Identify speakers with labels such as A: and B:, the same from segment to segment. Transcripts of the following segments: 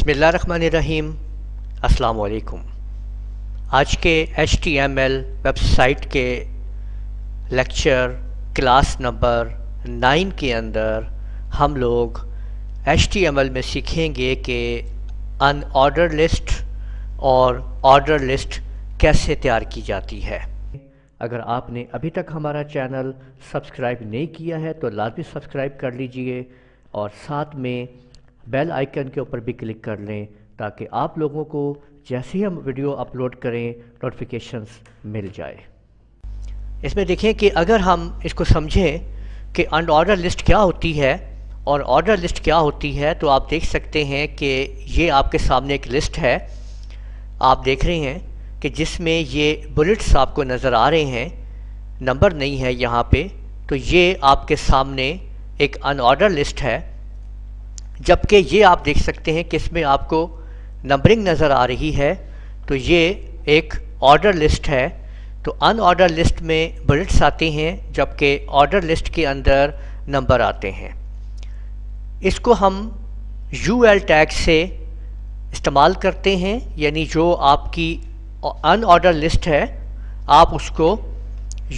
A: بسم اللہ الرحمن الرحیم۔ السلام علیکم۔ آج کے HTML ویب سائٹ کے لیکچر کلاس نمبر 9 کے اندر ہم لوگ HTML میں سیکھیں گے کہ ان آرڈر لسٹ اور آرڈر لسٹ کیسے تیار کی جاتی ہے۔ اگر آپ نے ابھی تک ہمارا چینل سبسکرائب نہیں کیا ہے تو لازمی سبسکرائب کر لیجئے اور ساتھ میں بیل آئیکن کے اوپر بھی کلک کر لیں تاکہ آپ لوگوں کو جیسے ہی ہم ویڈیو اپلوڈ کریں نوٹیفیکیشنز مل جائے۔ اس میں دیکھیں کہ اگر ہم اس کو سمجھیں کہ ان آرڈر لسٹ کیا ہوتی ہے اور آرڈر لسٹ کیا ہوتی ہے تو آپ دیکھ سکتے ہیں کہ یہ آپ کے سامنے ایک لسٹ ہے، آپ دیکھ رہے ہیں کہ جس میں یہ بلٹس آپ کو نظر آ رہے ہیں، نمبر نہیں ہے یہاں پہ، تو یہ آپ کے سامنے ایک ان آرڈر لسٹ ہے، جبکہ یہ آپ دیکھ سکتے ہیں کہ اس میں آپ کو نمبرنگ نظر آ رہی ہے، تو یہ ایک آرڈر لسٹ ہے۔ تو ان آرڈر لسٹ میں بلٹس آتے ہیں جبکہ آرڈر لسٹ کے اندر نمبر آتے ہیں۔ اس کو ہم UL ٹیگ سے استعمال کرتے ہیں، یعنی جو آپ کی ان آرڈر لسٹ ہے آپ اس کو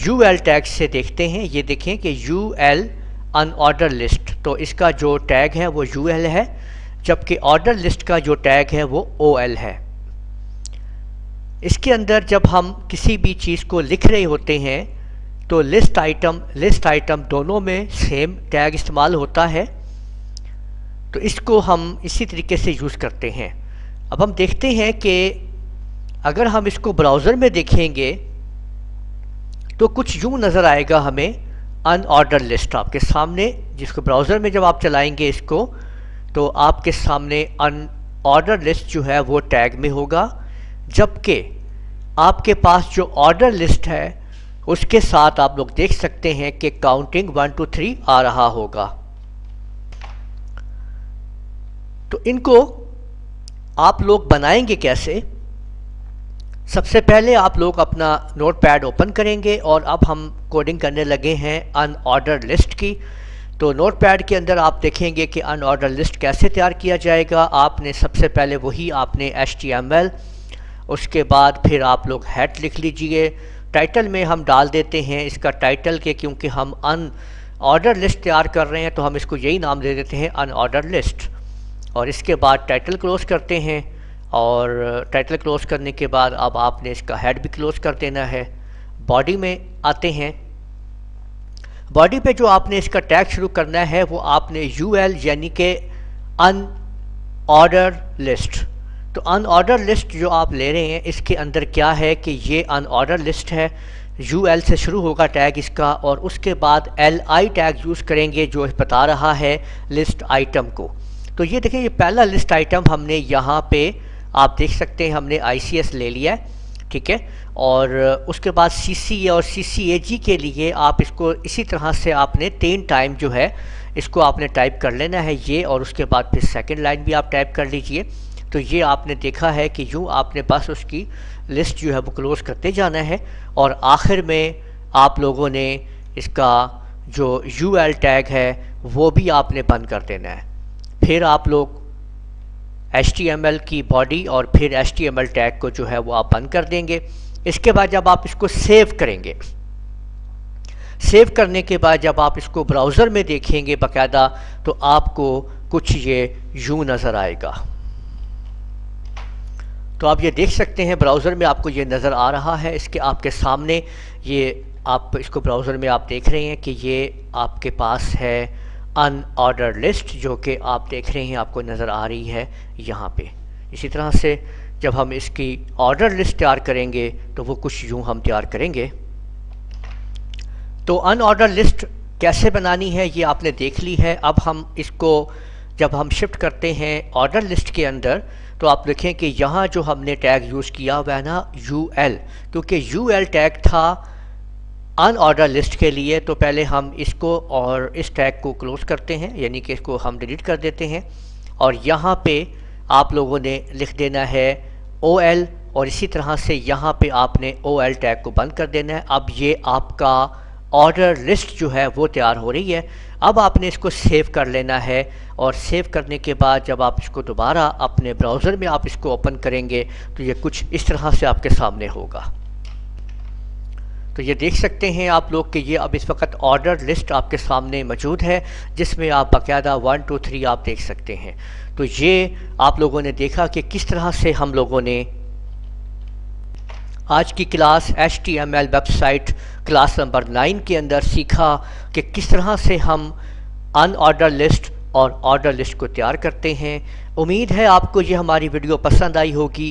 A: UL ٹیگ سے دیکھتے ہیں۔ یہ دیکھیں کہ UL ان آرڈر لسٹ، تو اس کا جو ٹیگ ہے وہ UL ہے، جبکہ آرڈر لسٹ کا جو ٹیگ ہے وہ OL ہے۔ اس کے اندر جب ہم کسی بھی چیز کو لکھ رہے ہوتے ہیں تو لسٹ آئٹم دونوں میں سیم ٹیگ استعمال ہوتا ہے، تو اس کو ہم اسی طریقے سے یوز کرتے ہیں۔ اب ہم دیکھتے ہیں کہ اگر ہم اس کو براؤزر میں دیکھیں گے تو کچھ یوں نظر آئے گا ہمیں ان آرڈر لسٹ آپ کے سامنے، جس کو براؤزر میں جب آپ چلائیں گے اس کو تو آپ کے سامنے ان آرڈر لسٹ جو ہے وہ ٹیگ میں ہوگا، جبکہ آپ کے پاس جو آرڈر لسٹ ہے اس کے ساتھ آپ لوگ دیکھ سکتے ہیں کہ کاؤنٹنگ 1 2 3 آ رہا ہوگا۔ تو ان کو آپ لوگ بنائیں گے کیسے؟ سب سے پہلے آپ لوگ اپنا نوٹ پیڈ اوپن کریں گے اور اب ہم کوڈنگ کرنے لگے ہیں ان آرڈر لسٹ کی۔ تو نوٹ پیڈ کے اندر آپ دیکھیں گے کہ ان آرڈر لسٹ کیسے تیار کیا جائے گا۔ آپ نے سب سے پہلے وہی آپ نے HTML، اس کے بعد پھر آپ لوگ ہیڈ لکھ لیجئے۔ ٹائٹل میں ہم ڈال دیتے ہیں اس کا ٹائٹل کے، کیونکہ ہم ان آرڈر لسٹ تیار کر رہے ہیں تو ہم اس کو یہی نام دے دیتے ہیں ان آرڈر لسٹ، اور اس کے بعد ٹائٹل کلوز کرتے ہیں، اور ٹائٹل کلوز کرنے کے بعد اب آپ نے اس کا ہیڈ بھی کلوز کر دینا ہے۔ باڈی میں آتے ہیں، باڈی پہ جو آپ نے اس کا ٹیگ شروع کرنا ہے وہ آپ نے UL یعنی کہ ان آرڈر لسٹ، تو ان آرڈر لسٹ جو آپ لے رہے ہیں اس کے اندر کیا ہے کہ یہ ان آرڈر لسٹ ہے، UL سے شروع ہوگا ٹیگ اس کا، اور اس کے بعد LI ٹیگ یوز کریں گے جو بتا رہا ہے لسٹ آئٹم کو۔ تو یہ دیکھیں یہ پہلا لسٹ آئٹم ہم نے یہاں پہ آپ دیکھ سکتے ہیں ہم نے ICS لے لیا ہے، ٹھیک ہے، اور اس کے بعد CCA اور CCAG کے لیے آپ اس کو اسی طرح سے آپ نے 3 ٹائم جو ہے اس کو آپ نے ٹائپ کر لینا ہے یہ، اور اس کے بعد پھر سیکنڈ لائن بھی آپ ٹائپ کر لیجئے۔ تو یہ آپ نے دیکھا ہے کہ یوں آپ نے بس اس کی لسٹ جو ہے وہ کلوز کرتے جانا ہے، اور آخر میں آپ لوگوں نے اس کا جو UL ٹیگ ہے وہ بھی آپ نے بند کر دینا ہے۔ پھر آپ لوگ HTML کی باڈی اور پھر HTML ٹیگ کو جو ہے وہ آپ بند کر دیں گے۔ اس کے بعد جب آپ اس کو سیو کریں گے، سیو کرنے کے بعد جب آپ اس کو براؤزر میں دیکھیں گے باقاعدہ تو آپ کو کچھ یہ یوں نظر آئے گا۔ تو آپ یہ دیکھ سکتے ہیں براؤزر میں آپ کو یہ نظر آ رہا ہے، اس کے آپ کے سامنے یہ آپ اس کو براؤزر میں آپ دیکھ رہے ہیں کہ یہ آپ کے پاس ہے ان آرڈر لسٹ، جو کہ آپ دیکھ رہے ہیں آپ کو نظر آ رہی ہے یہاں پہ۔ اسی طرح سے جب ہم اس کی آرڈر لسٹ تیار کریں گے تو وہ کچھ یوں ہم تیار کریں گے۔ تو ان آرڈر لسٹ کیسے بنانی ہے یہ آپ نے دیکھ لی ہے۔ اب ہم اس کو جب ہم شفٹ کرتے ہیں آرڈر لسٹ کے اندر تو آپ دیکھیں کہ یہاں جو ہم نے ٹیگ یوز کیا ہوا ہے نا UL، کیونکہ UL ٹیگ تھا ان آرڈر لسٹ کے لیے، تو پہلے ہم اس کو اور اس ٹیگ کو کلوز کرتے ہیں، یعنی کہ اس کو ہم ڈیلیٹ کر دیتے ہیں، اور یہاں پہ آپ لوگوں نے لکھ دینا ہے OL، اور اسی طرح سے یہاں پہ آپ نے OL ٹیگ کو بند کر دینا ہے۔ اب یہ آپ کا آرڈر لسٹ جو ہے وہ تیار ہو رہی ہے۔ اب آپ نے اس کو سیو کر لینا ہے، اور سیو کرنے کے بعد جب آپ اس کو دوبارہ اپنے براؤزر میں آپ اس کو اوپن کریں گے تو یہ کچھ اس طرح سے آپ کے سامنے ہوگا۔ تو یہ دیکھ سکتے ہیں آپ لوگ کہ یہ اب اس وقت آرڈر لسٹ آپ کے سامنے موجود ہے، جس میں آپ باقاعدہ 1 2 3 آپ دیکھ سکتے ہیں۔ تو یہ آپ لوگوں نے دیکھا کہ کس طرح سے ہم لوگوں نے آج کی class HTML website class number 9 کے اندر سیکھا کہ کس طرح سے ہم ان آرڈر لسٹ اور آرڈر لسٹ کو تیار کرتے ہیں۔ امید ہے آپ کو یہ ہماری ویڈیو پسند آئی ہوگی۔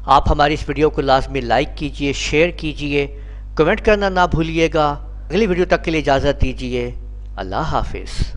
A: آپ ہماری اس ویڈیو کو لازمی لائک کیجئے، شیئر کیجئے، کمنٹ کرنا نہ بھولیے گا۔ اگلی ویڈیو تک کے لیے اجازت دیجیے۔ اللہ حافظ۔